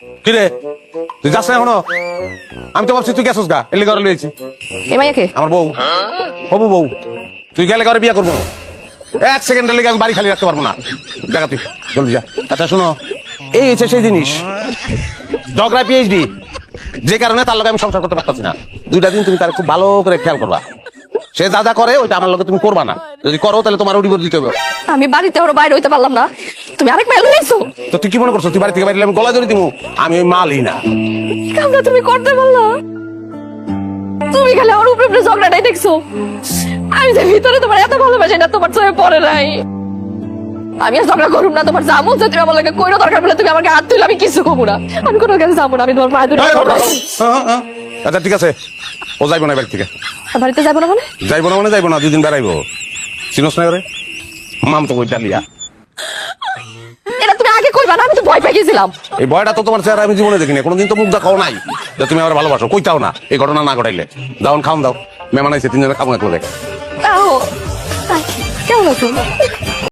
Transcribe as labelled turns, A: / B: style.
A: কি রে তুই যাস না এখনো? আমি তো ভাবছি তুই গেছস গা, এলি ঘরে লইছি।
B: এ মাইয়াকে
A: আমার বউ, হবু বউ। তুই গেলে ঘরে বিয়ে করবো, 1 সেকেন্ডের লেগে আমি বাড়ি খালি রাখতে পারবো না। দেখা তুই জলদি যা। আচ্ছা শোনো, এই হচ্ছে সেই জিনিস, ঝগড়া পিএইচডি, যে কারণে তার লগে আমি সংসার করতে পারতাছি না। 2টা দিন তুমি তার খুব ভালো করে খেয়াল করবা। সে যা যা করে ওইটা আমার লগে তুমি করবা না। যদি করো তাহলে তোমার উড়ি দিতে হবে।
B: আমি বাড়িতে ওর বাইরে হইতে পারলাম না, তুমি আরেক মেয়ে লইছো।
A: তো তুই কি মনে করছো তুই বাড়ি থেকে বাইরে আমি গলা ধরে দিব? আমি ওই মালই না।
B: কামটা তুমি করতে পারলা? তুমি খালি ওর উপরে উপরে ঝগড়াটাই দেখছো। আমি যে ভিতরে তোমার এত ভালোবাসি না, তোমার চোখে পড়ে নাই। আমি আর ঝগড়া করুম না, তোমার যা মন চায় তুমি আমার লাগে কইরো, দরকার পড়লে তুমি আমাকে হাত তুলে, আমি কিছু করবো না। আমি কোনো কাছে যাবো না, আমি তোমার পায়ে ধরে।
A: আচ্ছা ঠিক আছে, ও যাইবো না বাড়ি থেকে।
B: বাড়িতে যাবো না মানে?
A: যাইবো না মানে যাইবো না, 2 দিন বেড়াইবো। চিনস না করে মাম তো কই ডালিয়া।
B: এটা তুমি আগে কইবা না, আমি তো ভয় পেয়ে গেছিলাম।
A: এই ভয়টা তো তোমার চেহারা আমি জীবনে দেখিনি, কোনোদিন তো মুখ দেখাও নাই যে তুমি আমার ভালোবাসো, কইতাও না এই ঘটনা না ঘটাইলে। দাও খাওন দাও, মেহমান আইছে, 3 জনের খাবো না।
B: কেমন আছো?